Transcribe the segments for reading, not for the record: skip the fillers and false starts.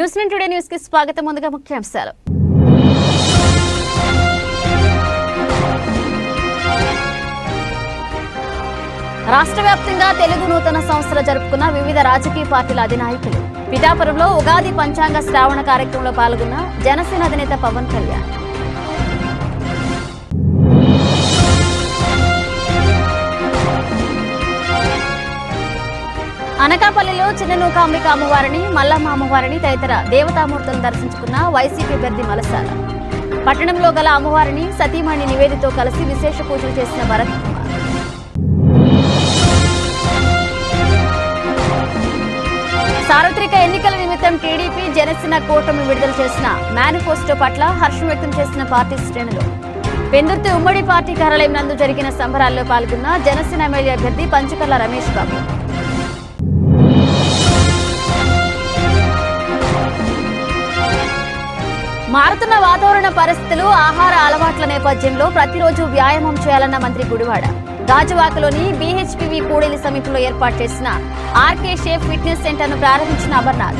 న్యూస్9 today news కి స్వాగతం. ముందుగా ముఖ్యాంశాలు. రాష్ట్ర వ్యాప్తంగా తెలుగు నూతన సంవత్సరం జరుపుకున్న వివిధ రాజకీయ పార్టీల అధినాయకులు. పిఠాపురంలో ఉగాది పంచాంగ శ్రావణ కార్యక్రమంలో పాల్గొన్న జనసేన అధినేత పవన్ కళ్యాణ్. అనకాపల్లిలో చిన్న నూకాంబిక అమ్మవారిని, మల్లమ్మ అమ్మవారిని తదితర దేవతామూర్తులను దర్శించుకున్న వైసీపీ అభ్యర్థి మలసాల. పట్టణంలో గల అమ్మవారిని సతీమణి నివేదితో కలిసి విశేష పూజలు చేసిన భరత్ కుమార్. సార్వత్రిక ఎన్నికల నిమిత్తం టీడీపీ జనసేన కూటమి విడుదల చేసిన మేనిఫెస్టో పట్ల హర్షం వ్యక్తం చేసిన పార్టీ శ్రేణులు. పెందుర్తి ఉమ్మడి పార్టీ కార్యాలయం నందు జరిగిన సంబరాల్లో పాల్గొన్న జనసేన ఎమ్మెల్యే అభ్యర్థి పంచకర్ల రమేష్ బాబు. మారుతున్న వాతావరణ పరిస్థితులు, ఆహార అలవాట్ల నేపథ్యంలో ప్రతిరోజు వ్యాయామం చేయాలన్న మంత్రి గుడివాడ. గాజువాకలోని బీహెచ్పీవీ కూడలి సమీపంలో ఏర్పాటు చేసిన ఆర్కే షేఫ్ ఫిట్నెస్ సెంటర్ను ప్రారంభించిన అమర్నాథ్.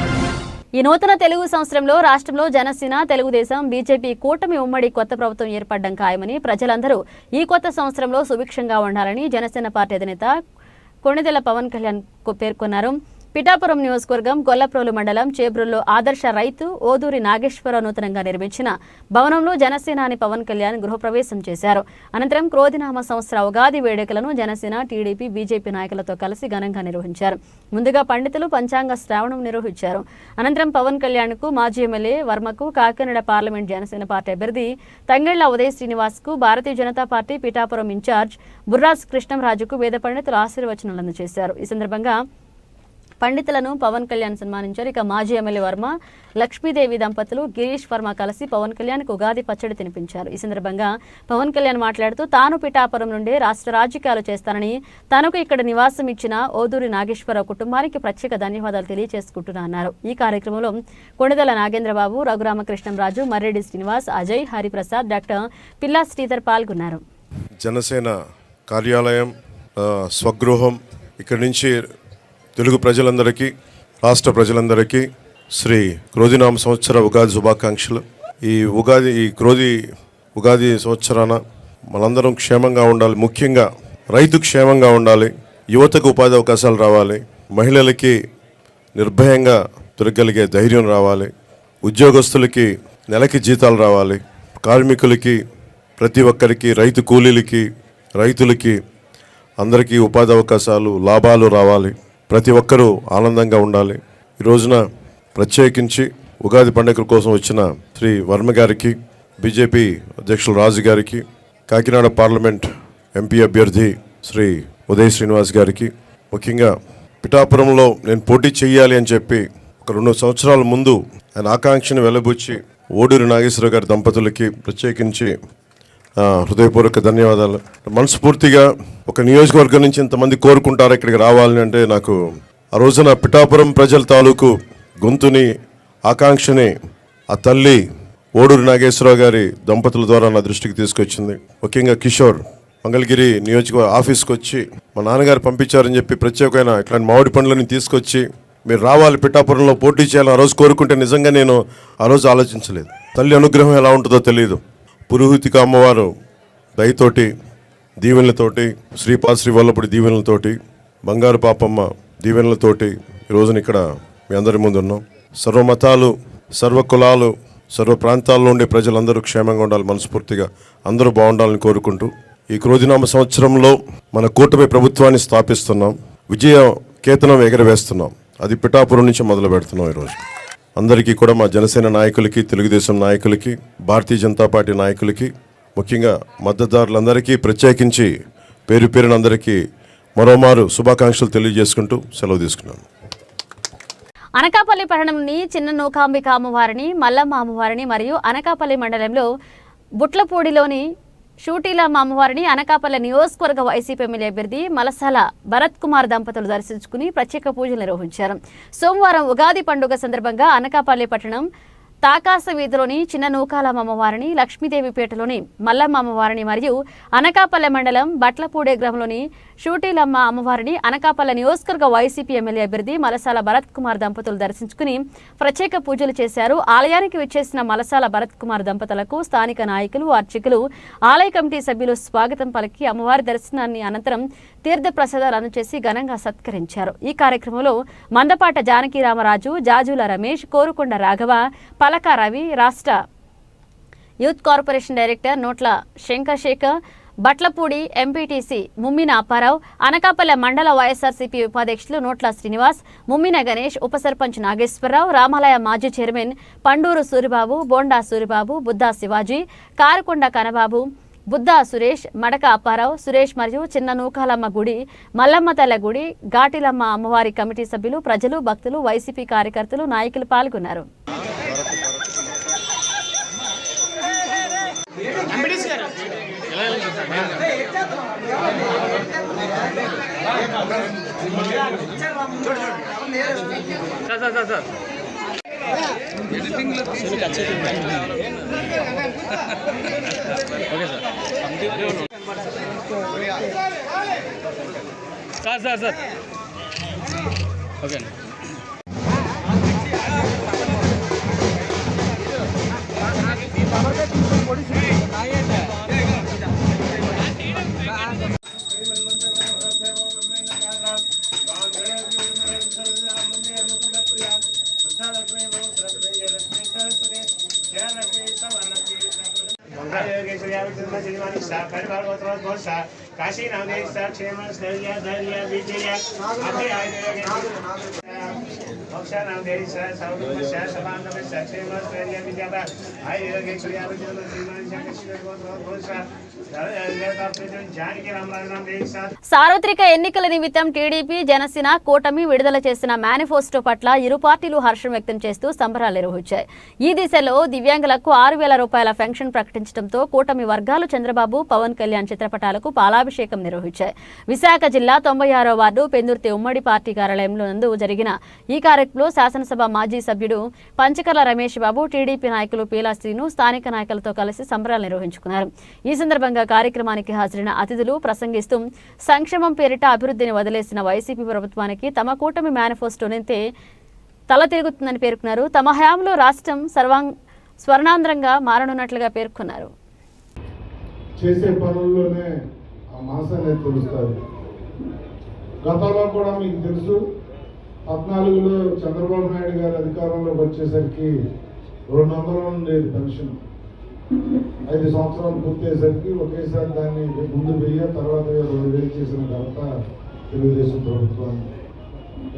ఈ నూతన తెలుగు సంవత్సరంలో రాష్ట్రంలో జనసేన, తెలుగుదేశం, బీజేపీ కూటమి ఉమ్మడి కొత్త ప్రభుత్వం ఏర్పడడం ఖాయమని, ప్రజలందరూ ఈ కొత్త సంవత్సరంలో సుభిక్షంగా ఉండాలని జనసేన పార్టీ అధినేత కొణిదెల పవన్ కళ్యాణ్ పేర్కొన్నారు. పిఠాపురం నియోజకవర్గం గొల్లప్రోలు మండలం చేబ్రుల్లో ఆదర్శ రైతు ఓదూరి నాగేశ్వరరావు నూతనంగా నిర్మించిన భవనంలో జనసేనాని పవన్ కళ్యాణ్ గృహప్రవేశం చేశారు. అనంతరం క్రోధినామ సంవత్సర ఉగాది వేడుకలను జనసేన, టీడీపీ, బీజేపీ నాయకులతో కలిసి ఘనంగా నిర్వహించారు. ముందుగా పండితులు పంచాంగ శ్రావణం నిర్వహించారు. అనంతరం పవన్ కళ్యాణ్ కు మాజీ ఎమ్మెల్యే వర్మకు, కాకినాడ పార్లమెంట్ జనసేన పార్టీ అభ్యర్థి తంగెళ్ల ఉదయ్ శ్రీనివాస్ కు, భారతీయ జనతా పార్టీ పిఠాపురం ఇన్ఛార్జ్ బుర్రాజ్ కృష్ణంరాజుకు వేద పండితులు ఆశీర్వచనాలు అందజేశారు. ఈ సందర్భంగా పండితులను పవన్ కళ్యాణ్ సన్మానించారు. ఇక మాజీ ఎమ్మెల్యే వర్మ, లక్ష్మీదేవి దంపతులు గిరీష్ వర్మ కలిసి పవన్ కళ్యాణ్ కు ఉగాది పచ్చడి తినిపించారు. ఈ సందర్భంగా పవన్ కళ్యాణ్ మాట్లాడుతూ తాను పిఠాపురం నుండి రాష్ట్ర రాజకీయాలు చేస్తానని, తనకు ఇక్కడ నివాసం ఇచ్చిన ఓదూరి నాగేశ్వరరావు కుటుంబానికి ప్రత్యేక ధన్యవాదాలు తెలియజేసుకుంటున్నా అన్నారు. ఈ కార్యక్రమంలో కొణిదెల నాగేంద్రబాబు, రఘురామకృష్ణంరాజు, మర్రెడ్డి శ్రీనివాస్, అజయ్, హరిప్రసాద్, డాక్టర్ పిల్లా శ్రీధర్ పాల్గొన్నారు. జనసేన కార్యాలయం, స్వగృహం, ఇక్కడి నుంచి తెలుగు ప్రజలందరికీ, రాష్ట్ర ప్రజలందరికీ శ్రీ క్రోధినామ సంవత్సర ఉగాది శుభాకాంక్షలు. ఈ ఉగాది సంవత్సరాన మనందరం క్షేమంగా ఉండాలి. ముఖ్యంగా రైతు క్షేమంగా ఉండాలి, యువతకు ఉపాధి అవకాశాలు రావాలి, మహిళలకి నిర్భయంగా తిరగలిగే ధైర్యం రావాలి, ఉద్యోగస్తులకి నెలకి జీతాలు రావాలి, కార్మికులకి, ప్రతి ఒక్కరికి, రైతు కూలీలకి, రైతులకి అందరికీ ఉపాధి అవకాశాలు, లాభాలు రావాలి. ప్రతి ఒక్కరూ ఆనందంగా ఉండాలి. ఈ రోజున ప్రత్యేకించి ఉగాది పండుగ కోసం వచ్చిన శ్రీ వర్మ గారికి, బీజేపీ అధ్యక్షులు రాజు గారికి, కాకినాడ పార్లమెంట్ ఎంపీ అభ్యర్థి శ్రీ ఉదయ్ శ్రీనివాస్ గారికి, ముఖ్యంగా పిఠాపురంలో నేను పోటీ చేయాలి అని చెప్పి ఒక 2 సంవత్సరాల ముందు ఆయన ఆకాంక్షను వెలబుచ్చి ఓడూరి నాగేశ్వరరావు గారి దంపతులకి ప్రత్యేకించి హృదయపూర్వక ధన్యవాదాలు. మనస్ఫూర్తిగా ఒక నియోజకవర్గం నుంచి ఇంతమంది కోరుకుంటారు ఇక్కడికి రావాలని అంటే, నాకు ఆ రోజున పిఠాపురం ప్రజల తాలూకు గొంతుని, ఆకాంక్షని ఆ తల్లి ఓడూరి నాగేశ్వరరావు గారి దంపతుల ద్వారా నా దృష్టికి తీసుకొచ్చింది. ముఖ్యంగా కిషోర్ మంగళగిరి నియోజకవర్గ ఆఫీస్కి వచ్చి మా నాన్నగారు పంపించారని చెప్పి ప్రత్యేకమైన ఇట్లాంటి మామిడి పండ్లని తీసుకొచ్చి మీరు రావాలి, పిఠాపురంలో పోటీ చేయాలని ఆ రోజు కోరుకుంటే నిజంగా నేను ఆ రోజు ఆలోచించలేదు. తల్లి అనుగ్రహం ఎలా ఉంటుందో తెలియదు. పురోహితిక అమ్మవారు దయతోటి, దీవెనలతోటి, శ్రీపాద శ్రీవల్లపుడి దీవెనలతోటి, బంగారు పాపమ్మ దీవెనలతోటి ఈ రోజున ఇక్కడ మీ అందరి ముందు ఉన్నాం. సర్వమతాలు, సర్వ కులాలు, సర్వ ప్రాంతాల్లో ఉండే ప్రజలందరూ క్షేమంగా ఉండాలి, మనస్ఫూర్తిగా అందరూ బాగుండాలని కోరుకుంటూ ఈ క్రోధినామ సంవత్సరంలో మన కూటమి ప్రభుత్వాన్ని స్థాపిస్తున్నాం, విజయ కేతనం ఎగరవేస్తున్నాం. అది పిఠాపురం నుంచి మొదలు పెడుతున్నాం. ఈరోజు అందరికీ కూడా, మా జనసేన నాయకులకి, తెలుగుదేశం నాయకులకి, భారతీయ జనతా పార్టీ నాయకులకి, ముఖ్యంగా మద్దతుదారులందరికీ ప్రత్యేకించి పేరు పేరున అందరికీ మరోమారు శుభాకాంక్షలు తెలియజేసుకుంటూ సెలవు తీసుకున్నాను. అనకాపల్లి పట్టణంలోని చిన్న నూకాంబిక అమ్మవారిని, మల్లమ్మ అమ్మవారిని మరియు అనకాపల్లి మండలంలో బుట్లపూడిలోని షూటీలమ్మ అమ్మవారిని అనకాపల్లి నియోజకవర్గ వైసీపీ ఎమ్మెల్యే అభ్యర్థి మలసాల భరత్ కుమార్ దంపతులు దర్శించుకుని ప్రత్యేక పూజలు నిర్వహించారు. సోమవారం ఉగాది పండుగ సందర్భంగా అనకాపల్లి పట్టణం తాకాస వీధిలోని చిన్న నూకాలమ్మ అమ్మవారిని, లక్ష్మీదేవిపేటలోని మల్లమ్మ అమ్మవారిని మరియు అనకాపల్లె మండలం బట్లపూడే గ్రామంలోని షూటీలమ్మ అమ్మవారిని అనకాపల్లె నియోజకవర్గ వైసీపీ ఎమ్మెల్యే అభ్యర్థి మలసాల భరత్ కుమార్ దంపతులు దర్శించుకుని ప్రత్యేక పూజలు చేశారు. ఆలయానికి విచ్చేసిన మలసాల భరత్ కుమార్ దంపతులకు స్థానిక నాయకులు, అర్చకులు, ఆలయ కమిటీ సభ్యులు స్వాగతం పలికి అమ్మవారి దర్శనాన్ని అనంతరం తీర్థ ప్రసాదాలు అందజేసి ఘనంగా సత్కరించారు. ఈ కార్యక్రమంలో మందపాట జానకిరామరాజు, జాజుల రమేష్, కోరుకొండ రాఘవ, పలక రవి, రాష్ట్ర యూత్ కార్పొరేషన్ డైరెక్టర్ నోట్ల శంకర్శేఖర్, బట్లపూడి ఎంపీటీసీ ముమ్మిన అప్పారావు, అనకాపల్లె మండల వైఎస్ఆర్సీపీ ఉపాధ్యక్షులు నోట్ల శ్రీనివాస్, ముమ్మిన గణేష్, ఉప సర్పంచ్ నాగేశ్వరరావు, రామాలయ మాజీ చైర్మన్ పండూరు సూరిబాబు, బోండా సూరిబాబు, బుద్దా శివాజీ, కారుకొండ కనబాబు, బుద్దా సురేష్, మడక అప్పారావు, సురేష్ మరియు చిన్న నూకాలమ్మ గుడి, మల్లమ్మ తల్ల గుడి, ఘాటిలమ్మ అమ్మవారి కమిటీ సభ్యులు, ప్రజలు, భక్తులు, వైసీపీ కార్యకర్తలు, నాయకులు పాల్గొన్నారు. సార్ ఓకే काशी नवदेश क्षेम स्थैर्य धैर्य विजय अति आयुर्वेद मोक्ष नवदेश सौगुणश सभांगम क्षेम स्थैर्य विजय आयुर्वेद सूर्यावजन श्रीमान शंकर गोत्र जानकी रामराज नाम देश సార్వత్రిక ఎన్నికల నిమిత్తం టీడీపీ, జనసేన కూటమి విడుదల చేసిన మేనిఫెస్టో పట్ల ఇరు పార్టీలు హర్షం వ్యక్తం చేస్తూ సంబరాలు నిర్వహించాయి. ఈ దిశలో దివ్యాంగులకు 6,000 రూపాయల పెన్షన్ ప్రకటించడంతో కూటమి వర్గాలు చంద్రబాబు, పవన్ కళ్యాణ్ చిత్రపటాలకు పాలాభిషేకం నిర్వహించాయి. విశాఖ జిల్లా 96వ వార్డు పెందుర్తి ఉమ్మడి పార్టీ కార్యాలయంలో నందు జరిగిన ఈ కార్యక్రమంలో శాసనసభ మాజీ సభ్యుడు పంచకర్ల రమేష్ బాబు, టీడీపీ నాయకులు పీలా శ్రీను స్థానిక నాయకులతో కలిసి సంబరాలు నిర్వహించుకున్నారు. ఈ సందర్భంగా కార్యక్రమానికి హాజరైన అతిథులు ప్రసంగిస్తూ సంక్షేమం పేరిట అభివృద్ధిని వదిలేసిన వైసీపీ ప్రభుత్వానికి తమ కూటమి మేనిఫెస్టోనైతే తల తిరుగుతుందని పేర్కొన్నారు. తమ హయాంలో రాష్ట్రం స్వర్ణాంధ్రంగా మారనున్నట్లుగా పేర్కొన్నారు. చేసే పనుల్లోనే ఆ మనసనే తెలుస్తారు. గతంలో కూడా మీకు తెలుసు, 14లో చంద్రబాబు నాయుడు గారు అధికారంలోకి వచ్చేసరికి 200 ఉండేది పెన్షన్. 5 సంవత్సరాలు పూర్తయ్యేసరికి ఒకేసారి దాన్ని ముందు 1000, తర్వాత 2000 చేసిన ఘనత తెలుగుదేశం ప్రభుత్వాన్ని.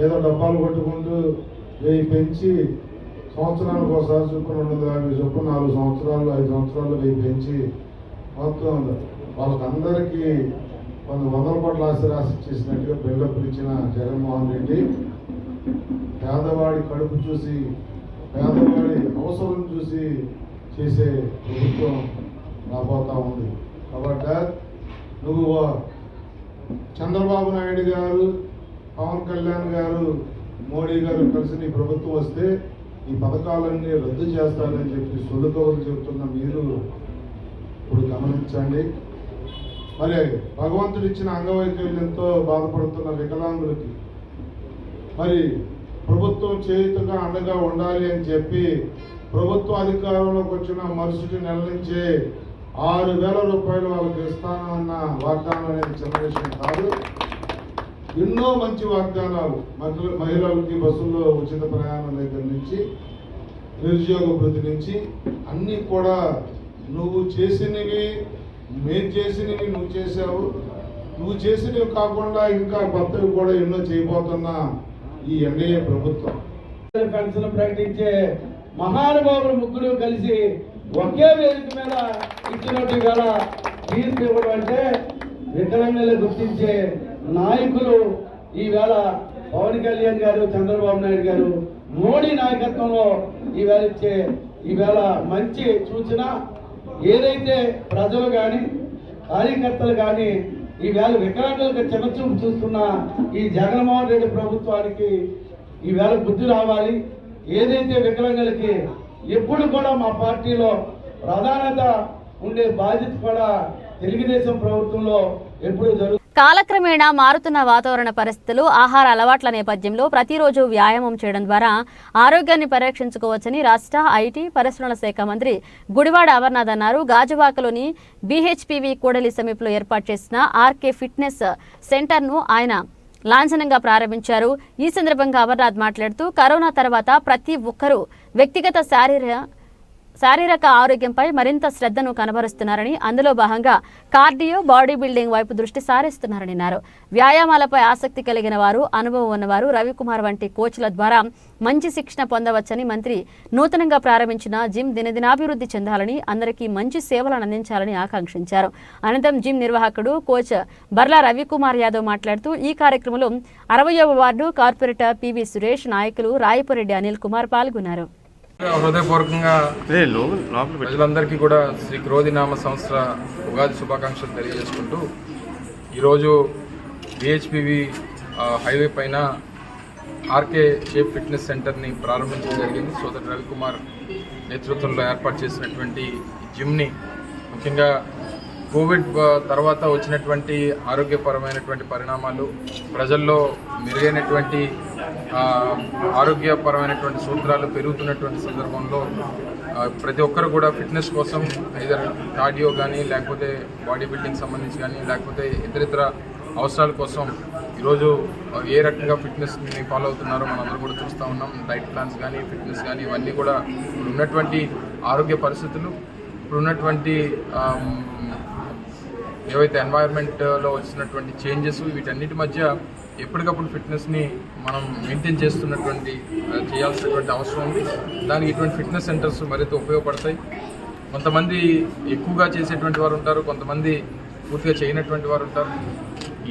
ఏదో డబ్బాలు కొట్టుకుంటూ 1000 పెంచి సంవత్సరానికి ఒకసారి చొప్పున 250 చొప్పున 4 సంవత్సరాలు 5 సంవత్సరాలు 1000 పెంచి మొత్తం వాళ్ళకందరికీ 100 కోట్ల ఆశ చేసినట్టుగా బిల్డప్లు ఇచ్చిన జగన్మోహన్ రెడ్డి పేదవాడి కడుపు చూసి, పేదవాడి అవసరం చూసి చేసే ప్రభుత్వం రాబోతా ఉంది. కాబట్టి నువ్వు చంద్రబాబు నాయుడు గారు, పవన్ కళ్యాణ్ గారు, మోడీ గారు కలిసి నీ ప్రభుత్వం వస్తే ఈ పథకాలన్నీ రద్దు చేస్తారని చెప్పి సొల్లుకవులు చెబుతున్న మీరు ఇప్పుడు గమనించండి. మరి భగవంతుడు ఇచ్చిన అంగవైకల్యంతో బాధపడుతున్న వికలాంగులకి మరి ప్రభుత్వం చేయుతగా అండగా ఉండాలి అని చెప్పి ప్రభుత్వ అధికారంలోకి వచ్చిన మరుసటి నెల నుంచే 6,000 రూపాయలు వాళ్ళకి ఇస్తానన్న వాగ్దానం అనేది చిన్న విషయం కాదు. ఎన్నో మంచి వాగ్దానాలు, మహిళలకి బస్సుల్లో ఉచిత ప్రయాణం దగ్గర నుంచి, నిరుద్యోగ వృద్ధి నుంచి అన్నీ కూడా నువ్వు చేసినవి, మేము చేసినవి నువ్వు చేసావు. నువ్వు చేసినవి కాకుండా ఇంకా కొత్తవి కూడా ఎన్నో చేయబోతున్న ఈ ఎన్డీఏ ప్రభుత్వం పెన్షన్ ప్రకటించే మహానుభావులు ముగ్గురు కలిసి ఒకే వేదిక మీద ఇచ్చినట్టు గల తీర్పు ఇవ్వడం అంటే వికలాంగులు గుర్తించే నాయకులు ఈవేళ పవన్ కళ్యాణ్ గారు, చంద్రబాబు నాయుడు గారు, మోడీ నాయకత్వంలో ఈవేళ మంచి సూచన. ఏదైతే ప్రజలు కానీ కార్యకర్తలు కానీ ఈవేళ వికలాంగులకు చిన్నచూపు చూస్తున్న ఈ జగన్మోహన్ రెడ్డి ప్రభుత్వానికి ఈవేళ బుద్ధి రావాలి. ఏదైతే వికలాంగులకి ఎప్పుడు కూడా మా పార్టీలో ప్రాధాన్యత ఉండే బాధ్యత కూడా తెలుగుదేశం ప్రభుత్వంలో ఎప్పుడు జరుగుతుంది. కాలక్రమేణా మారుతున్న వాతావరణ పరిస్థితులు, ఆహార అలవాట్ల నేపథ్యంలో ప్రతిరోజు వ్యాయామం చేయడం ద్వారా ఆరోగ్యాన్ని పరిరక్షించుకోవచ్చని రాష్ట్ర ఐటీ పరిశ్రమల శాఖ మంత్రి గుడివాడ అమర్నాథ్ అన్నారు. గాజువాకలోని బీహెచ్పీవీ కూడలి సమీపంలో ఏర్పాటు చేసిన ఆర్కే ఫిట్నెస్ సెంటర్ను ఆయన లాంఛనంగా ప్రారంభించారు. ఈ సందర్భంగా అమర్నాథ్ మాట్లాడుతూ కరోనా తర్వాత ప్రతి ఒక్కరూ వ్యక్తిగత శారీరక ఆరోగ్యంపై మరింత శ్రద్ధను కనబరుస్తున్నారని, అందులో భాగంగా కార్డియో, బాడీ బిల్డింగ్ వైపు దృష్టి సారిస్తున్నారని అన్నారు. వ్యాయామాలపై ఆసక్తి కలిగిన వారు, అనుభవం ఉన్నవారు రవికుమార్ వంటి కోచ్ల ద్వారా మంచి శిక్షణ పొందవచ్చని మంత్రి నూతనంగా ప్రారంభించిన జిమ్ దినదినాభివృద్ధి చెందాలని, అందరికీ మంచి సేవలను అందించాలని ఆకాంక్షించారు. అనంతరం జిమ్ నిర్వాహకుడు కోచ్ బర్లా రవికుమార్ యాదవ్ మాట్లాడుతూ ఈ కార్యక్రమంలో 60వ వార్డు కార్పొరేటర్ పివి సురేష్, నాయకులు రాయపురెడ్డి అనిల్ కుమార్ పాల్గొన్నారు. హృదయపూర్వకంగా ప్రజలందరికీ కూడా శ్రీ క్రోధినామ సంవత్సర ఉగాది శుభాకాంక్షలు తెలియజేసుకుంటూ ఈరోజు బిహెచ్పివి హైవే పైన ఆర్కే షేప్ ఫిట్నెస్ సెంటర్ని ప్రారంభించడం జరిగింది. సోదరు రవికుమార్ నేతృత్వంలో ఏర్పాటు చేసినటువంటి జిమ్ని ముఖ్యంగా కోవిడ్ తర్వాత వచ్చినటువంటి ఆరోగ్యపరమైనటువంటి పరిణామాలు, ప్రజల్లో మెరుగైనటువంటి ఆరోగ్యపరమైనటువంటి సూత్రాలు పెరుగుతున్నటువంటి సందర్భంలో ప్రతి ఒక్కరు కూడా ఫిట్నెస్ కోసం ఐదర్ కార్డియో కానీ, లేకపోతే బాడీ బిల్డింగ్ సంబంధించి కానీ, లేకపోతే ఇతరితర అవసరాల కోసం ఈరోజు ఏ రకంగా ఫిట్నెస్ని ఫాలో అవుతున్నారో మనందరూ కూడా చూస్తూ ఉన్నాం. డైట్ ప్లాన్స్ కానీ, ఫిట్నెస్ కానీ ఇవన్నీ కూడా ఉన్నటువంటి ఆరోగ్య పరిస్థితులు, ఇప్పుడున్నటువంటి ఏవైతే ఎన్వైర్న్మెంట్లో వచ్చినటువంటి చేంజెస్, వీటన్నిటి మధ్య ఎప్పటికప్పుడు ఫిట్నెస్ని మనం మెయింటైన్ చేయాల్సినటువంటి అవసరం ఉంది. దానికి ఇటువంటి ఫిట్నెస్ సెంటర్స్ మరింత ఉపయోగపడతాయి. కొంతమంది ఎక్కువగా చేసేటువంటి వారు ఉంటారు, కొంతమంది పూర్తిగా చేయనటువంటి వారు ఉంటారు.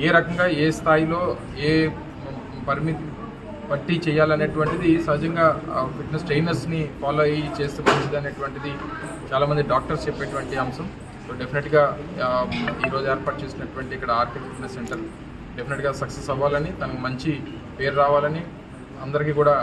ఏ రకంగా ఏ స్థాయిలో ఏ పరిమితి పట్టి చేయాలనేటువంటిది సహజంగా ఫిట్నెస్ ట్రైనర్స్ని ఫాలో అయ్యి చేస్తే మంచిది అనేటువంటిది చాలామంది డాక్టర్స్ చెప్పేటువంటి అంశం. సో డెఫినెట్గా ఈరోజు ఏర్పాటు చేసినటువంటి ఇక్కడ ఆర్కే ఫిట్నెస్ సెంటర్ డెఫినెట్గా సక్సెస్ అవ్వాలని, తనకు మంచి పేరు రావాలని, అందరికీ కూడా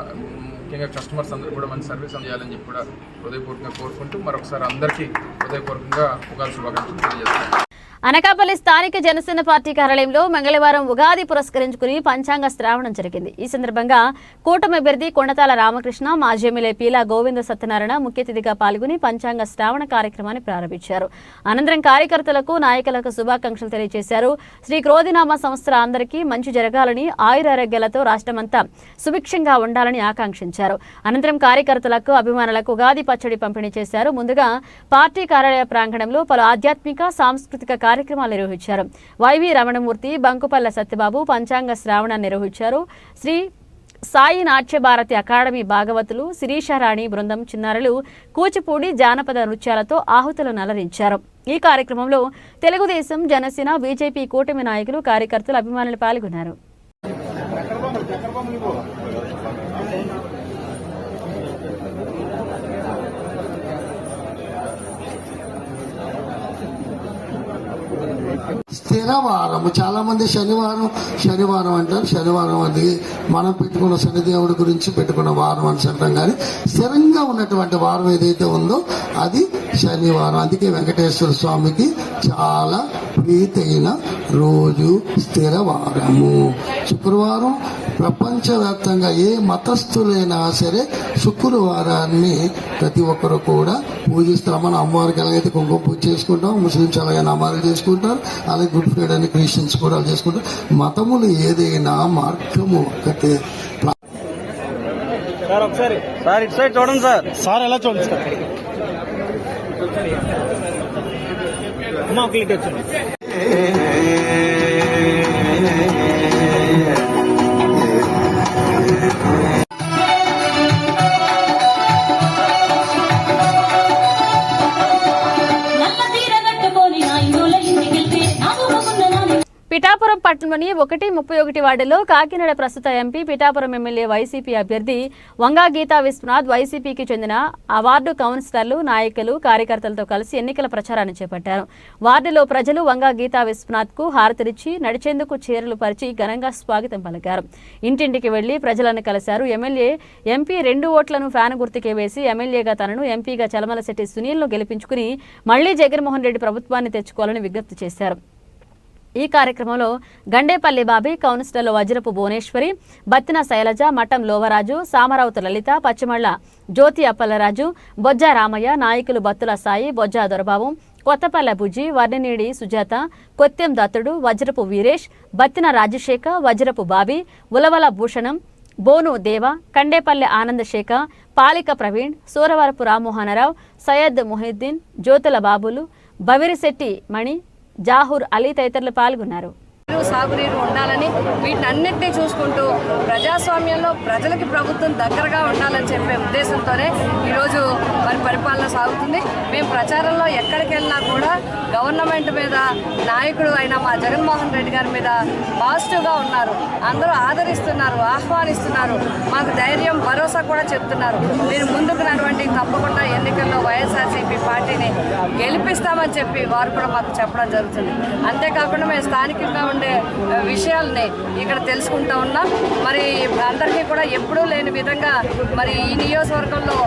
ముఖ్యంగా కస్టమర్స్ అందరూ కూడా మంచి సర్వీస్ అందించాలని చెప్పి కూడా హృదయపూర్వకంగా కోరుకుంటూ మరొకసారి అందరికీ హృదయపూర్వకంగా ఉగాది శుభాకాంక్షలు తెలియజేస్తాను. అనకాపల్లి స్థానిక జనసేన పార్టీ కార్యాలయంలో మంగళవారం ఉగాది పురస్కరించుకుని పంచాంగ శ్రావణం జరిగింది. ఈ సందర్భంగా కూటమి అభ్యర్థి కొండతాల రామకృష్ణ, మాజీ ఎమ్మెల్యే పీలా గోవింద సత్యనారాయణ ముఖ్య అతిథిగా పాల్గొని పంచాంగ శ్రావణ కార్యక్రమాన్ని ప్రారంభించారు. అనంతరం కార్యకర్తలకు, నాయకులకు శుభాకాంక్షలు తెలియజేశారు. శ్రీ క్రోధినామ సంవత్సర అందరికీ మంచి జరగాలని, ఆయురారోగ్యాలతో రాష్ట్రమంతా సుభిక్షంగా ఉండాలని ఆకాంక్షించారు. అనంతరం కార్యకర్తలకు, అభిమానులకు ఉగాది పచ్చడి పంపిణీ చేశారు. ముందుగా పార్టీ కార్యాలయ ప్రాంగణంలో పలు ఆధ్యాత్మిక, సాంస్కృతిక కార్యక్రమాలు నిర్వహించారు. వైవి రమణమూర్తి, బంకుపల్ల సత్యబాబు పంచాంగ శ్రావణాన్ని నిర్వహించారు. శ్రీ సాయి నాట్య భారతి అకాడమీ భాగవతులు, శిరీషారాణి బృందం చిన్నారులు కూచిపూడి జానపద నృత్యాలతో ఆహుతులను అలరించారు. ఈ కార్యక్రమంలో తెలుగుదేశం, జనసేన, బీజేపీ కూటమి నాయకులు, కార్యకర్తలు, అభిమానులు పాల్గొన్నారు. స్థిరవారము, చాలా మంది శనివారం అంటారు. శనివారం అది మనం పెట్టుకున్న శనిదేవుడి గురించి పెట్టుకున్న వారం అని అంటాం, కానీ స్థిరంగా ఉన్నటువంటి వారం ఏదైతే ఉందో అది శనివారం. అందుకే వెంకటేశ్వర స్వామికి చాలా ప్రీతైన రోజు స్థిరవారము. శుక్రవారం ప్రపంచవ్యాప్తంగా ఏ మతస్థులైనా సరే శుక్రవారాన్ని ప్రతి ఒక్కరు కూడా పూజిస్తారు. మన అమ్మవారికి ఎలాగైతే కుంకుమ పూజ చేసుకుంటాం, ముస్లింస్ అలాగే నమాజులు చేసుకుంటారు, అలాగే గుడ్ ఫ్రైడే అని క్రిస్టియన్స్ కూడా చేసుకుంటారు. మతములు ఏదైనా మార్గము ఒక్కటే. సార్ ఒకసారి సార్ ఇటు సైడ్ చూడండి సార్. సార్ ఎలా చూడండి సార్. అమ్మా ఒక లీటర్ వచ్చింది. పిఠాపురం పట్టణంలోని 1-31 వార్డులో కాకినాడ ప్రస్తుత ఎంపీ పిఠాపురం ఎమ్మెల్యే వైసీపీ అభ్యర్థి వంగా గీతా విశ్వనాథ్ వైసీపీకి చెందిన ఆ వార్డు కౌన్సిలర్లు, నాయకులు, కార్యకర్తలతో కలిసి ఎన్నికల ప్రచారాన్ని చేపట్టారు. వార్డులో ప్రజలు వంగా గీతా విశ్వనాథ్ కు హారతినిచ్చి నడిచేందుకు చీరలు పరిచి ఘనంగా స్వాగతం పలికారు. ఇంటింటికి వెళ్లి ప్రజలను కలిశారు. ఎంపీ 2 ఓట్లను ఫ్యాన్ గుర్తుకే వేసి ఎమ్మెల్యేగా తనను ఎంపీగా చలమలశెట్టి సునీల్ను గెలిపించుకుని మళ్లీ జగన్మోహన్ రెడ్డి ప్రభుత్వాన్ని తెచ్చుకోవాలని విజ్ఞప్తి చేశారు. ఈ కార్యక్రమంలో గండేపల్లి బాబీ, కౌన్సిలర్లు వజ్రపు భువనేశ్వరి, బత్తిన శైలజ, మఠం లోవరాజు, సామరావుతు లలిత, పచ్చిమళ్ల జ్యోతి అప్పలరాజు, బొజ్జ రామయ్య, నాయకులు బత్తుల సాయి, బొజ్జ దొరబాబు, కొత్తపల్లె బుజ్జి, వర్ణినేడి సుజాత, కొత్తెం దత్తుడు, వజ్రపు వీరేష్, బత్తిన రాజశేఖర్, వజ్రపు బాబీ, ఉలవల భూషణం, బోను దేవ, కండేపల్లె ఆనందశేఖ, పాలిక ప్రవీణ్, సూరవరపు రామ్మోహనరావు, సయ్యద్ మొహిద్దీన్, జ్యోతుల బాబులు, బవిరిశెట్టి మణి, జాహూర్ అలీ తదితరులు పాల్గొన్నారు. సాగునీరు ఉండాలని వీటన్నిటినీ చూసుకుంటూ ప్రజాస్వామ్యంలో ప్రజలకి ప్రభుత్వం దగ్గరగా ఉండాలని చెప్పే ఉద్దేశంతోనే ఈరోజు మరి పరిపాలన సాగుతుంది. మేము ప్రచారంలో ఎక్కడికి వెళ్ళినా కూడా గవర్నమెంట్ మీద, నాయకుడు అయిన మా జగన్మోహన్ రెడ్డి గారి మీద పాజిటివ్గా ఉన్నారు. అందరూ ఆదరిస్తున్నారు, ఆహ్వానిస్తున్నారు, మాకు ధైర్యం, భరోసా కూడా చెప్తున్నారు. మీరు ముందుకు నడవండి, తప్పకుండా ఎన్నికల్లో వైఎస్ఆర్సీపీ పార్టీని గెలిపిస్తామని చెప్పి వారు కూడా మాకు చెప్పడం జరుగుతుంది. అంతేకాకుండా మేము స్థానికంగా ఉండే విషయాల్ని ఇక్కడ తెలుసుకుంటా ఉన్నాం. మరి అందరికీ కూడా ఎప్పుడూ లేని విధంగా మరి ఈ నియోజకవర్గంలో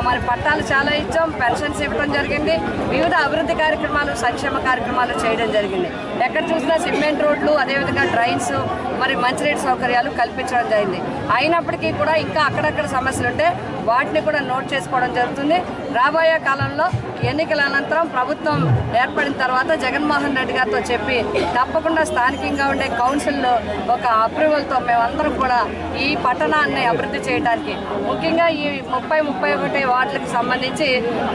మరి పట్టాలు చాలా ఇచ్చాం, పెన్షన్స్ ఇవ్వడం జరిగింది, వివిధ అభివృద్ధి కార్యక్రమాలు, సంక్షేమ కార్యక్రమాలు చేయడం జరిగింది. ఎక్కడ చూసినా సిమెంట్ రోడ్లు, అదేవిధంగా డ్రైన్స్, మరి మంచినీటి సౌకర్యాలు కల్పించడం జరిగింది. అయినప్పటికీ కూడా ఇంకా అక్కడక్కడ సమస్యలు ఉంటే వాటిని కూడా నోట్ చేసుకోవడం జరుగుతుంది. రాబోయే కాలంలో ఎన్నికల అనంతరం ప్రభుత్వం ఏర్పడిన తర్వాత జగన్మోహన్ రెడ్డి గారితో చెప్పి తప్పకుండా స్థానికంగా ఉండే కౌన్సిల్లో ఒక అప్రూవల్తో మేమందరం కూడా ఈ పట్టణాన్ని అభివృద్ధి చేయడానికి, ముఖ్యంగా ఈ 30-31 వార్డులకు సంబంధించి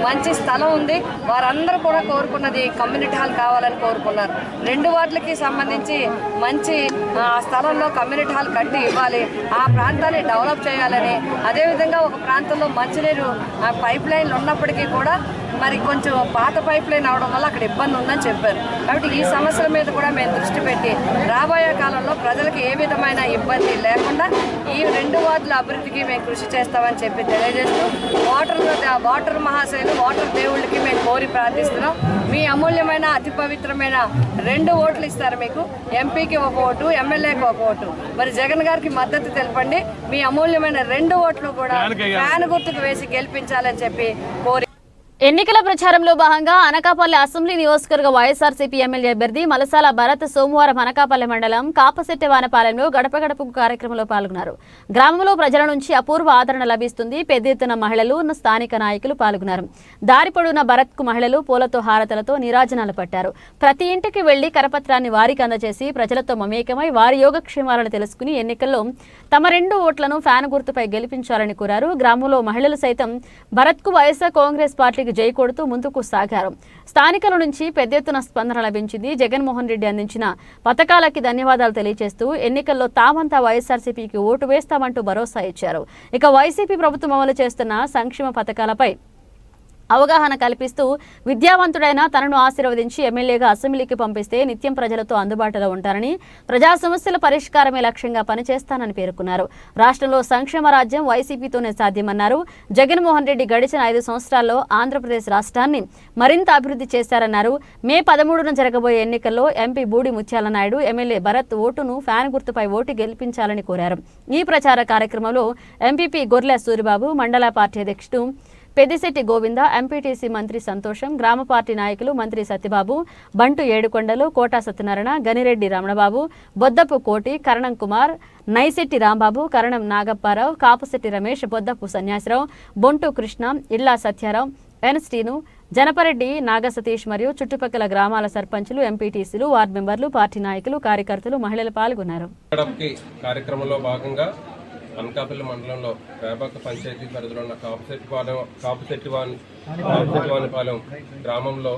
మంచి స్థలం ఉంది. వారందరూ కూడా కోరుకున్నది కమ్యూనిటీ హాల్ కావాలని కోరుకున్నారు. 2 వార్డులకి సంబంధించి మంచి స్థలంలో కమ్యూనిటీ హాల్ కట్టి ఇవ్వాలి, ఆ ప్రాంతాన్ని డెవలప్ చేయాలని, అదేవిధంగా ఒక ప్రాంతంలో మంచినీరు పైప్ లైన్లు ఉన్నప్పటికీ కూడా మరి కొంచెం పాత పైప్ లైన్ అవడం వల్ల అక్కడ ఇబ్బంది ఉందని చెప్పారు. కాబట్టి ఈ సమస్యల మీద కూడా మేము దృష్టి పెట్టి రాబోయే కాలంలో ప్రజలకు ఏ విధమైన ఇబ్బంది లేకుండా ఈ 2 వార్డుల అభివృద్ధికి మేము కృషి చేస్తామని చెప్పి తెలియజేస్తూ వాటర్ మహాశైలు, వాటర్ దేవుళ్ళకి మేము కోరి ప్రార్థిస్తున్నాం. మీ అమూల్యమైన, అతి పవిత్రమైన 2 ఓట్లు ఇస్తారు మీకు. ఎంపీకి 1 ఓటు, ఎమ్మెల్యేకి 1 ఓటు. మరి జగన్ గారికి మద్దతు తెలపండి. మీ అమూల్యమైన 2 ఓట్లు కూడా ఫ్యాన్ గుర్తుకు వేసి గెలిపించాలని చెప్పి కోరి. ఎన్నికల ప్రచారంలో భాగంగా అనకాపల్లి అసెంబ్లీ నియోజకవర్గ వైఎస్ఆర్సీపీ ఎమ్మెల్యే అభ్యర్థి మలసాల భరత్ సోమవారం అనకాపల్లి మండలం కాపశెట్టివానపాలెంలో గడప గడపకు కార్యక్రమంలో పాల్గొన్నారు. గ్రామంలో ప్రజల నుంచి అపూర్వ ఆదరణ లభిస్తుంది. పెద్ద ఎత్తున మహిళలు, స్థానిక నాయకులు పాల్గొన్నారు. దారి పొడవున భరత్ కు మహిళలు పూలతో, హారతలతో నీరాజనాలు పట్టారు. ప్రతి ఇంటికి వెళ్లి కరపత్రాన్ని వారికి అందజేసి ప్రజలతో మమేకమై వారి యోగక్షేమాలను తెలుసుకుని ఎన్నికల్లో తమ 2 ఓట్లను ఫ్యాన్ గుర్తుపై గెలిపించాలని కోరారు. గ్రామంలో మహిళలు సైతం భరత్ కు వైఎస్ఆర్ కాంగ్రెస్ పార్టీకి జై కొడుతూ ముందుకు సాగారు. స్థానికుల నుంచి పెద్ద ఎత్తున స్పందన లభించింది. జగన్మోహన్ రెడ్డి అందించిన పథకాలకి ధన్యవాదాలు తెలియజేస్తూ ఎన్నికల్లో తామంతా వైఎస్ఆర్సీపీకి ఓటు వేస్తామంటూ భరోసా ఇచ్చారు. ఇక వైసీపీ ప్రభుత్వం అమలు చేస్తున్న సంక్షేమ పథకాలపై అవగాహన కల్పిస్తూ విద్యావంతుడైన తనను ఆశీర్వదించి ఎమ్మెల్యేగా అసెంబ్లీకి పంపిస్తే నిత్యం ప్రజలతో అందుబాటులో ఉంటారని, ప్రజా సమస్యల పరిష్కారమే లక్ష్యంగా పనిచేస్తానని పేర్కొన్నారు. రాష్ట్రంలో సంక్షేమ రాజ్యం వైసీపీతోనే సాధ్యమన్నారు. జగన్మోహన్ రెడ్డి గడిచిన 5 సంవత్సరాల్లో ఆంధ్రప్రదేశ్ రాష్ట్రాన్ని మరింత అభివృద్ధి చేశారన్నారు. మే 13న జరగబోయే ఎన్నికల్లో ఎంపీ బూడి ముత్యాల నాయుడు, ఎమ్మెల్యే భరత్ ఓటును ఫ్యాన్ గుర్తుపై ఓటు గెలిపించాలని కోరారు. ఈ ప్రచార కార్యక్రమంలో ఎంపీపీ గొర్లె సూరిబాబు, మండల పార్టీ అధ్యక్షుడు పెద్దిశెట్టి గోవింద, ఎంపీటీసీ మంత్రి సంతోషం, గ్రామ పార్టీ నాయకులు మంత్రి సత్యబాబు, బంటు ఏడుకొండలు, కోటా సత్యనారాయణ, గనిరెడ్డి రమణబాబు, బొద్దపు కోటి, కరణం కుమార్, నైశెట్టి రాంబాబు, కరణం నాగప్పారావు, కాపుశెట్టి రమేష్, బొద్దపు సన్యాసరావు, బొంటు కృష్ణ, ఇల్లా సత్యారావు, ఎన్స్టీను, జనపరెడ్డి, నాగసతీష్ మరియు చుట్టుపక్కల గ్రామాల సర్పంచులు, ఎంపీటీసీలు, వార్డు మెంబర్లు, పార్టీ నాయకులు, కార్యకర్తలు, మహిళలు పాల్గొన్నారు. కార్యక్రమంలో భాగంగా అనకాపల్లి మండలంలో వేబాక పంచాయతీ పరిధిలో ఉన్న కాపుశెట్టివానిపాలెం గ్రామంలో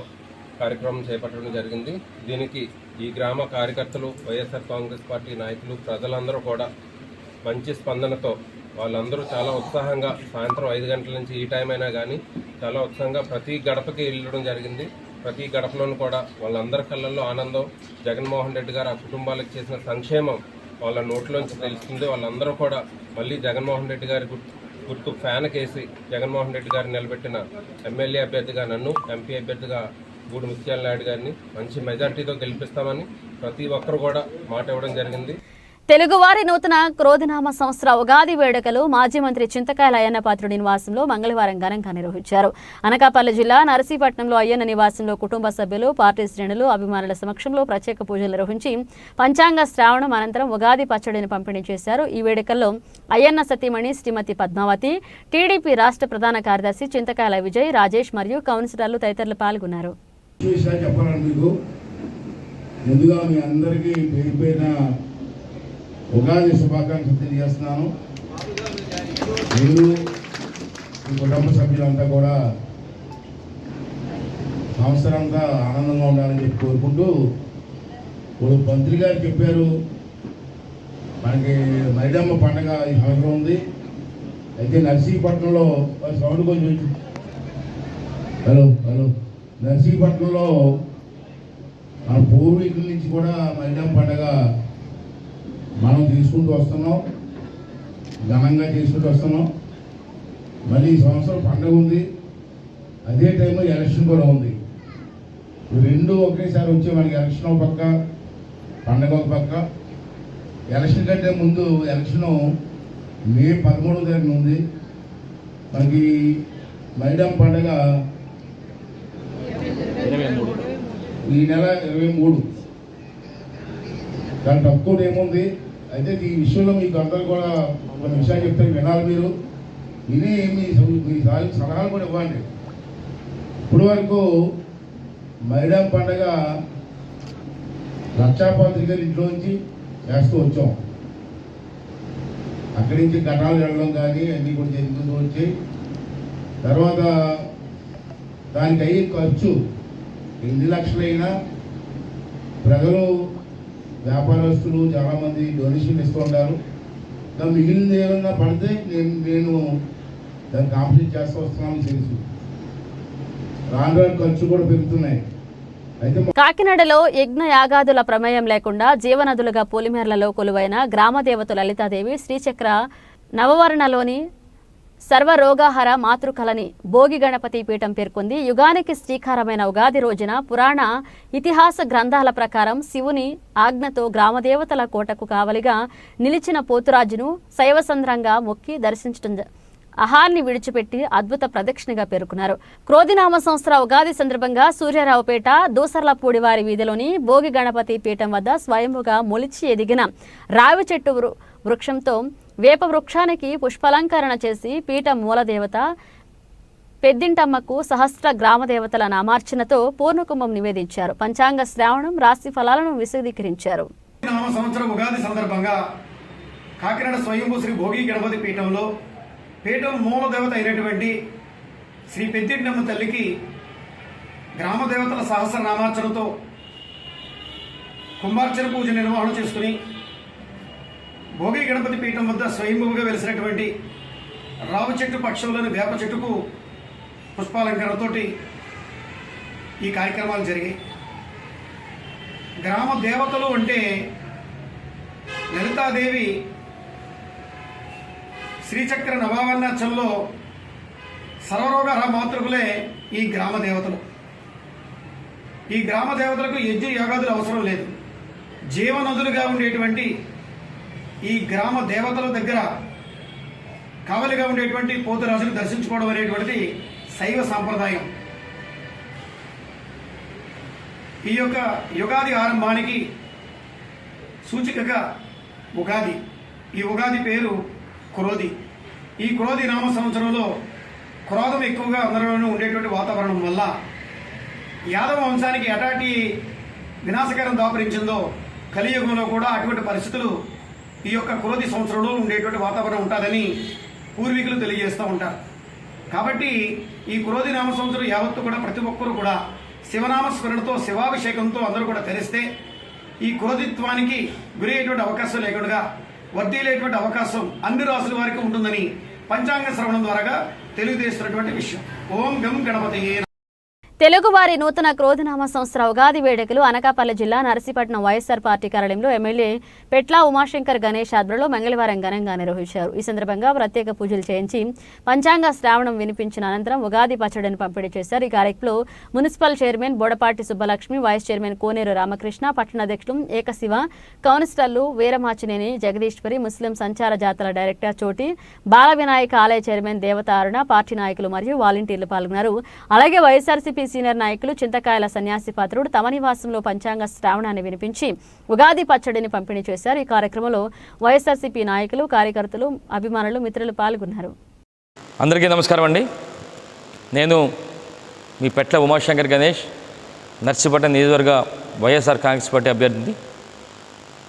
కార్యక్రమం చేపట్టడం జరిగింది. దీనికి ఈ గ్రామ కార్యకర్తలు, వైఎస్ఆర్ కాంగ్రెస్ పార్టీ నాయకులు, ప్రజలందరూ కూడా మంచి స్పందనతో వాళ్ళందరూ చాలా ఉత్సాహంగా సాయంత్రం 5 గంటల నుంచి ఈ టైం అయినా కానీ చాలా ఉత్సాహంగా ప్రతి గడపకి వెళ్ళడం జరిగింది. ప్రతి గడపలోనూ కూడా వాళ్ళందరి కళ్ళల్లో ఆనందం. జగన్మోహన్ రెడ్డి గారు ఆ కుటుంబాలకు చేసిన సంక్షేమం వాళ్ళ నోట్లోంచి తెలుస్తుంది. వాళ్ళందరూ కూడా మళ్ళీ జగన్మోహన్ రెడ్డి గారి గుర్తు ఫ్యాన్ కేసి జగన్మోహన్ రెడ్డి గారిని నిలబెట్టిన ఎమ్మెల్యే అభ్యర్థిగా నన్ను, ఎంపీ అభ్యర్థిగా గూడు ముత్యాల నాయుడు గారిని మంచి మెజార్టీతో గెలిపిస్తామని ప్రతి ఒక్కరు కూడా మాట ఇవ్వడం జరిగింది. తెలుగువారి నూతన క్రోధినామ సంవత్సర ఉగాది వేడుకలు మాజీ మంత్రి చింతకాయల అయ్యన్న పాత్రుడి నివాసంలో మంగళవారం ఘనంగా నిర్వహించారు. అనకాపల్లి జిల్లా నరసీపట్నంలో అయ్యన్న నివాసంలో కుటుంబ సభ్యులు, పార్టీ శ్రేణులు, అభిమానుల సమక్షంలో ప్రత్యేక పూజలు నిర్వహించి పంచాంగ శ్రావణం అనంతరం ఉగాది పచ్చడిని పంపిణీ చేశారు. ఈ వేడుకల్లో అయ్యన్న సతీమణి శ్రీమతి పద్మావతి, టీడీపీ రాష్ట్ర ప్రధాన కార్యదర్శి చింతకాయల విజయ్, రాజేష్ మరియు కౌన్సిలర్లు తదితరులు పాల్గొన్నారు. ఉగాది శుభాకాంక్షలు తెలియజేస్తున్నాను. మీరు మీ కుటుంబ సభ్యులంతా కూడా సంవత్సరంగా ఆనందంగా ఉండాలని చెప్పి కోరుకుంటూ, ఇప్పుడు మంత్రి గారు చెప్పారు మనకి మైడమ్మ పండగ ఈ సంవత్సరం ఉంది. అయితే నర్సీపట్నంలో సౌండ్ కొంచెం హలో నర్సీపట్నంలో మన పూర్వీకుల నుంచి కూడా మైడమ్మ పండగ మనం తీసుకుంటూ వస్తున్నాం, ఘనంగా తీసుకుంటూ వస్తున్నాం. మళ్ళీ ఈ సంవత్సరం పండుగ ఉంది, అదే టైంలో ఎలక్షన్ కూడా ఉంది. రెండు ఒకేసారి వచ్చే మనకి ఎలక్షన్ ఒక పక్క, పండుగ ఒక పక్క. ఎలక్షన్ కంటే ముందు ఎలక్షన్ మే 13వ తారీఖున ఉంది. మనకి మైడమ్ పండుగ ఈ నెల 23. దాని తక్కువ ఏముంది. అయితే ఈ విషయంలో మీకు అందరూ కూడా కొన్ని విషయాలు చెప్తే వినాలి. మీరు విని మీ సలహాలు కూడా ఇవ్వండి. ఇప్పటి వరకు మైడమ్ పండుగ లక్షాపాత్రి గారి ఇంట్లోంచి చేస్తూ వచ్చాం. అక్కడి నుంచి ఘటాలు వెళ్ళడం కానీ అన్నీ కూడా జరుగుతూ వచ్చాయి. తర్వాత దానికి అయ్యే ఖర్చు ఎన్ని లక్షలైనా ప్రజలు, వ్యాపారస్తులు చాలామంది డొనేషన్ ఇస్తూ ఉంటారు. దాని మిగిలింది ఏమన్నా పడితే నేను దాన్ని కాంప్లీట్ చేస్తూ వస్తున్నాను తెలుసు. రాను ఖర్చు కూడా పెరుగుతున్నాయి. కాకినాడలో యజ్ఞ యాగాదుల ప్రమేయం లేకుండా జీవనదులుగా పొలిమేర్లలో కొలువైన గ్రామదేవత లలితాదేవి శ్రీచక్ర నవవర్ణలోని సర్వరోగాహర మాతృకలని భోగి గణపతి పీఠం పేర్కొంది. యుగానికి శ్రీకారమైన ఉగాది రోజున పురాణ ఇతిహాస గ్రంథాల ప్రకారం శివుని ఆజ్ఞతో గ్రామదేవతల కోటకు కావలిగా నిలిచిన పోతురాజును శైవసంద్రంగా మొక్కి దర్శించడం ఆహార్ని విడిచిపెట్టి అద్భుత ప్రదక్షిణగా పేర్కొన్నారు. క్రోధినామ సంవత్సర ఉగాది సందర్భంగా సూర్యారావుపేట దూసర్లపూడివారి వీధిలోని భోగి గణపతి పీఠం వద్ద స్వయంభుగా మొలిచి ఎదిగిన రావి చెట్టు వృక్షంతో వేప వృక్షానికి పుష్పాలంకరణ చేసి పీఠ మూలదేవత పెద్దింటమ్మకు సహస్ర గ్రామదేవతల నామార్చనతో పూర్ణకుంభం నివేదించారు. పంచాంగ శ్రావణం, రాశి ఫలాలను విశదీకరించారు. సంవత్సరం ఉగాది సందర్భంగా కాకినాడ స్వయంభూ శ్రీ భోగి గణపతి పీఠంలో పీఠం మూలదేవత అయినటువంటి శ్రీ పెద్దింటమ్మ తల్లికి గ్రామదేవతల సహస్ర నామార్చనతో కుంభార్చన పూజ నిర్వహణ చేసుకుని భోగి గణపతి పీఠం వద్ద స్వయంభూగా వెలిసినటువంటి రావి చెట్టు పక్షంలోని వేప చెట్టుకు పుష్పాలంకరణతోటి ఈ కార్యక్రమాలు జరిగాయి. గ్రామ దేవతలు అంటే లలితాదేవి శ్రీచక్ర నవావర్ణాచంలో సర్వరోగ మాతృకులే ఈ గ్రామ దేవతలు. ఈ గ్రామ దేవతలకు యజ్ఞ యాగాదులు అవసరం లేదు. జీవనదులుగా ఉండేటువంటి ఈ గ్రామ దేవతల దగ్గర కావలిగా ఉండేటువంటి పోతురాజును దర్శించుకోవడం అనేటువంటిది శైవ సాంప్రదాయం. ఈ యొక్క యుగాది ఆరంభానికి సూచికగా ఉగాది. ఈ ఉగాది పేరు క్రోధి. ఈ క్రోధి నామ సంవత్సరంలో క్రోధం ఎక్కువగా అందరిలోనూ ఉండేటువంటి వాతావరణం వల్ల యాదవ వంశానికి ఎటాటి వినాశకరం దాపరించిందో కలియుగంలో కూడా అటువంటి పరిస్థితులు ఈ యొక్క క్రోధి సంవత్సరంలో ఉండేటువంటి వాతావరణం ఉంటుందని పూర్వీకులు తెలియజేస్తూ ఉంటారు. కాబట్టి ఈ క్రోధి నామ సంవత్సరం యావత్తు కూడా ప్రతి ఒక్కరూ కూడా శివనామస్మరణతో, శివాభిషేకంతో అందరూ కూడా ధరిస్తే ఈ క్రోధిత్వానికి గురయ్యేటువంటి అవకాశం లేకుండా వర్ధిల్లేటువంటి అవకాశం అన్ని రాసుల వారికి ఉంటుందని పంచాంగ శ్రవణం ద్వారా తెలియజేస్తున్నటువంటి విషయం. ఓం గం గణపతయే. తెలుగువారి నూతన క్రోధనామ సంవత్సర ఉగాది వేడుకలు అనకాపల్లి జిల్లా నర్సీపట్నం వైఎస్ఆర్ పార్టీ కార్యాలయంలో ఎమ్మెల్యే పెట్ల ఉమాశంకర్ గణేష్ ఆధ్వర్యంలో మంగళవారం ఘనంగా నిర్వహించారు. ఈ సందర్భంగా ప్రత్యేక పూజలు చేయించి పంచాంగ శ్రావణం వినిపించిన అనంతరం ఉగాది పచ్చడిని పంపిణీ చేశారు. ఈ కార్యక్రమంలో municipal chairman Bodapati Subbalakshmi, vice chairman Koneru Ramakrishna, పట్టణాధ్యక్షులు ఏకశివ, కౌన్సిలర్లు వీరమాచినేని జగదీశ్వరి, ముస్లిం సంచార జాతర డైరెక్టర్ చోటి, బాల వినాయక ఆలయ చైర్మన్ దేవతారుణ, పార్టీ నాయకులు మరియు వాలంటీర్లు పాల్గొన్నారు. అలాగే వైఎస్ఆర్సీపీ సీనియర్ నాయకులు చింతకాయల సన్యాసి పాత్రుడు తమ నివాసంలో పంచాంగ శ్రావణాన్ని వినిపించి ఉగాది పచ్చడిని పంపిణీ చేశారు. ఈ కార్యక్రమంలో వైఎస్ఆర్సీపీ నాయకులు, కార్యకర్తలు, అభిమానులు, మిత్రులు పాల్గొన్నారు. అందరికీ నమస్కారం అండి. నేను మీ పెట్ల ఉమాశంకర్ గణేష్, నర్సీపట్నం నియోజకవర్గ వైఎస్ఆర్ కాంగ్రెస్ పార్టీ అభ్యర్థి.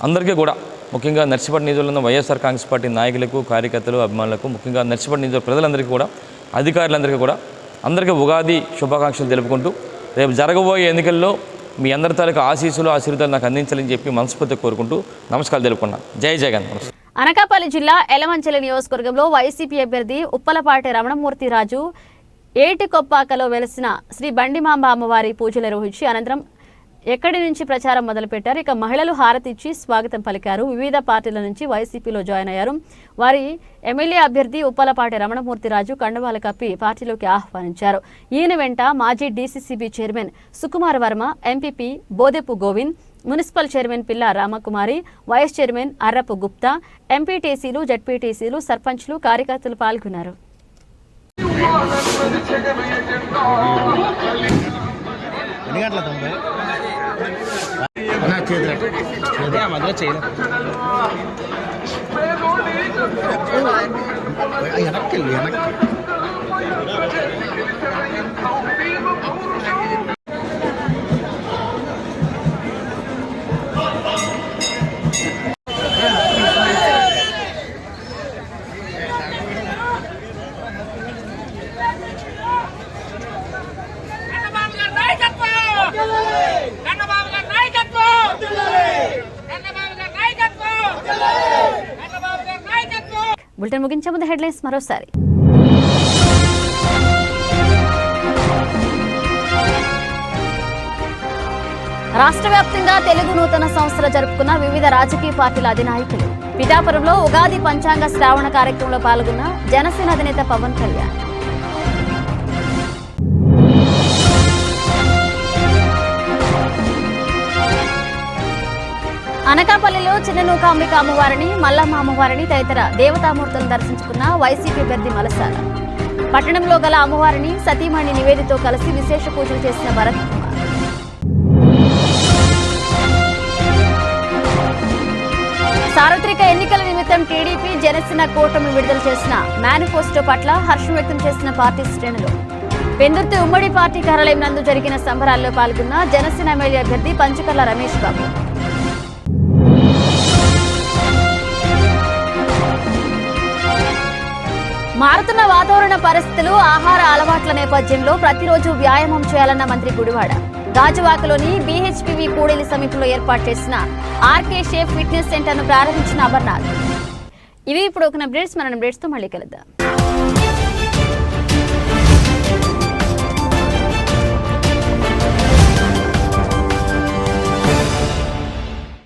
అందరికీ కూడా ముఖ్యంగా నర్సీపట్నం నియోజకవర్గంలో వైఎస్ఆర్ కాంగ్రెస్ పార్టీ నాయకులకు, కార్యకర్తలు, అభిమానులకు, ముఖ్యంగా నర్సీపట్నం నియోజకవర్గ ప్రజలందరికీ కూడా, అధికారులందరికీ కూడా అందరికీ ఉగాది శుభాకాంక్షలు తెలుపుకుంటూ రేపు జరగబోయే ఎన్నికల్లో మీ అందరి తాలూకు ఆశీర్వాదాలు నాకు అందించాలని చెప్పి మనస్ఫూర్తిగా కోరుకుంటూ నమస్కారాలు తెలుపుకున్నాను. జై జగన్. అనకాపల్లి జిల్లా ఎలమంచిలి నియోజకవర్గంలో వైసీపీ అభ్యర్థి ఉప్పలపాటి రమణమూర్తి రాజు ఏటికొప్పాకలో వెలిసిన శ్రీ బండిమాంబ అమ్మవారి పూజలు నిర్వహించి అనంతరం ఎక్కడి నుంచి ప్రచారం మొదలుపెట్టారు. ఇక మహిళలు హారతి ఇచ్చి స్వాగతం పలికారు. వివిధ పార్టీల నుంచి వైసీపీలో జాయిన్ అయ్యారు. వారి ఎమ్మెల్యే అభ్యర్థి ఉప్పలపాటి రమణమూర్తి రాజు కండువాలు కప్పి పార్టీలోకి ఆహ్వానించారు. ఈయన వెంట మాజీ DCCB chairman Sukumar Varma, MPP Bodepu Govind, municipal chairman Pilla Ramakumari, vice chairman Arrapu Gupta, ఎంపీటీసీలు, జడ్పీటీసీలు, సర్పంచ్లు, కార్యకర్తలు పాల్గొన్నారు. బులెటిన్ ముగించే ముందు హెడ్లైన్స్ మరోసారి. రాష్ట్ర వ్యాప్తంగా తెలుగు నూతన సంవత్సరం జరుపుకున్న వివిధ రాజకీయ పార్టీల అధినాయకులు. పిఠాపురంలో ఉగాది పంచాంగ శ్రావణ కార్యక్రమంలో పాల్గొన్న జనసేన అధినేత పవన్ కళ్యాణ్. అనకాపల్లిలో చిన్ననూకాంబిక అమ్మవారిని, మల్లమ్మ అమ్మవారిని తదితర దేవతామూర్తులను దర్శించుకున్న వైసీపీ అభ్యర్థి మలసాల. పట్టణంలో గల అమ్మవారిని సతీమణి నివేదితో కలిసి విశేష పూజలు చేసిన భరత్ కుమార్. సార్వత్రిక ఎన్నికల నిమిత్తం టీడీపీ, జనసేన కూటమి విడుదల చేసిన మేనిఫెస్టో పట్ల హర్షం వ్యక్తం చేసిన పార్టీ శ్రేణులు. పెందుర్తి ఉమ్మడి పార్టీ కార్యాలయం నందు జరిగిన సంబరాల్లో పాల్గొన్న జనసేన ఎమ్మెల్యే అభ్యర్థి పంచకర్ల రమేష్ బాబు. మారుతున్న వాతావరణ పరిస్థితులు, ఆహార అలవాట్ల నేపథ్యంలో ప్రతిరోజు వ్యాయామం చేయాలన్న మంత్రి గుడివాడ. గాజువాకలోని బీహెచ్పీవీ కూడలి సమీపంలో ఏర్పాటు చేసిన ఆర్కే షేఫ్ ఫిట్నెస్ సెంటర్ను ప్రారంభించిన అమర్నాథ్. ఇవి ఇప్పుడు ఒక అప్డేట్స్. మన అప్డేట్స్తో మళ్ళీ కలుద్దాం.